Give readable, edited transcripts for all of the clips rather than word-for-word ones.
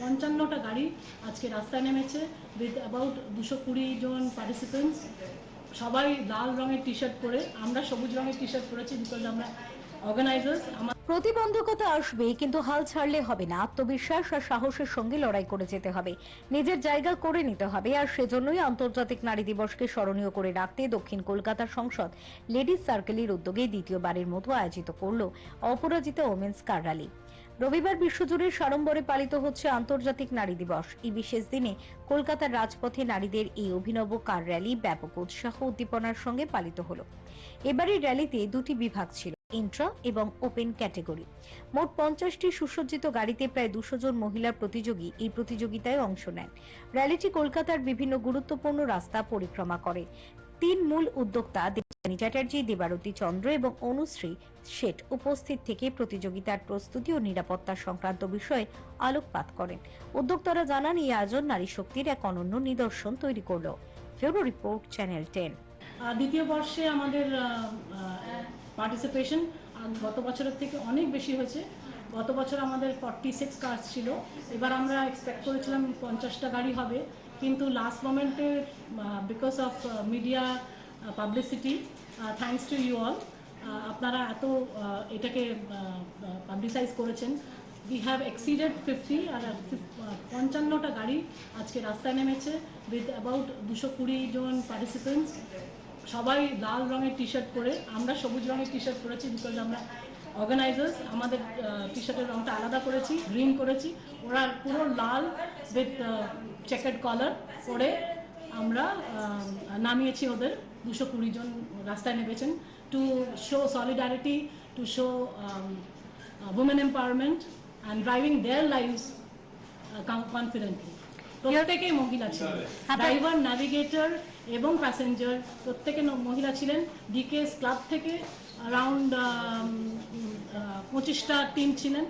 55টা গাড়ি আজকে রাস্তায় নেমেছে উইথ অ্যাবাউট 220 জন পার্টিসিপেন্টস। সবাই লাল রঙের টি শার্ট পরে, আমরা সবুজ রঙের টি শার্ট পরেছি বিকজ আমরা অর্গানাইজার্স। প্রতিবন্ধকতা আসবে, কিন্তু হাল ছাড়লে হবে না। আত্মবিশ্বাস আর সাহসের সঙ্গে লড়াই করে যেতে হবে, নিজের জায়গা করে নিতে হবে। আর সেজন্যই আন্তর্জাতিক নারী দিবসকে স্মরণীয় করে রাখতে দক্ষিণ কলকাতার সংসদ লেডিস সার্কেলের উদ্যোগে দ্বিতীয়বারের মতো আয়োজিত করল অপরাজিতা ওমেন্স কার র্যালি। রবিবার বিশ্বজুড়ে সাড়ম্বরে পালিত হচ্ছে আন্তর্জাতিক নারী দিবস। এই বিশেষ দিনে কলকাতার রাজপথে নারীদের এই অভিনব কার র্যালি ব্যাপক উৎসাহ উদ্দীপনার সঙ্গে পালিত হলো। এবারের র্যালিতে দুটি বিভাগ ছিল, ইন্ট্রা এবং ওপেন ক্যাটেগরি। মোট 50টি সুসজ্জিত গাড়িতে প্রায় 200 জন মহিলা প্রতিযোগী এই প্রতিযোগিতায় অংশ নেন। র্যালিটি কলকাতার বিভিন্ন গুরুত্বপূর্ণ রাস্তা পরিক্রমা করে। তিন মূল উদ্যোক্তা দেবযানী চ্যাটার্জি, দেবারতী চন্দ্র এবং অনুশ্রী শেঠ উপস্থিত থেকে প্রতিযোগিতার প্রস্তুতি ও নিরাপত্তা সংক্রান্ত বিষয়ে আলোকপাত করেন। উদ্যোক্তারা জানান, এই আয়োজন নারী শক্তির এক অনন্য নিদর্শন তৈরি করল। Bureau report, channel 10। দ্বিতীয় বর্ষে আমাদের পার্টিসিপেশন গত বছরের থেকে অনেক বেশি হয়েছে। গত বছর আমাদের 46 কার্স ছিল, এবার আমরা এক্সপেক্ট করেছিলাম 50টা গাড়ি হবে, কিন্তু লাস্ট মোমেন্টে because of media publicity, thanks to you all, আপনারা এত এটাকে পাবলিসাইজ করেছেন, we have exceeded 50 আর 55টা গাড়ি আজকে রাস্তায় নেমেছে উইথ অ্যাবাউট 220 জন পার্টিসিপেন্টস। সবাই লাল রঙের টি শার্ট পরে, আমরা সবুজ রঙের টি শার্ট পরেছি বিকজ আমরা অর্গানাইজার্স। আমাদের টি শার্টের রঙটা আলাদা করেছি, গ্রিন করেছি, ওরা পুরো লাল উইথ চেকার্ড কলার পরে আমরা নামিয়েছি ওদের। 220 জন রাস্তায় নেমেছেন to show solidarity, to show women empowerment and driving their lives confidently. প্রত্যেকেই মহিলা ছিলেন, ড্রাইভার, ন্যাভিগেটর এবং প্যাসেঞ্জার প্রত্যেকে মহিলা ছিলেন। ডিকেএস ক্লাব থেকে অ্যারাউন্ড 25টা টিম ছিলেন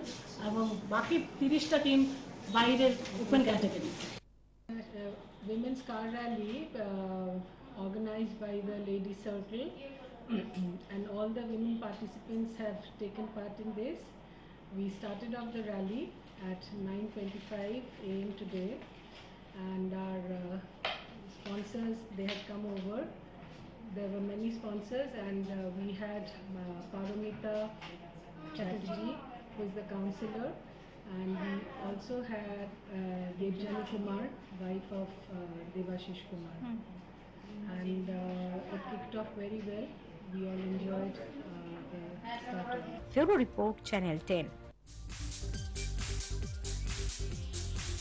এবং বাকি 30টা টিম বাইরের open category. Women's car rally organized by the Ladies Circle and all the women participants have taken part in this. We started off the rally at 9:25 a.m. today, and our sponsors, they had come over. There were many sponsors, and we had Paramita Chatterjee, who is the councillor, and we also had Devjani Kumar, wife of Devashish Kumar. And it kicked off very well. We all enjoyed the start of it. Bureau Report, Channel 10.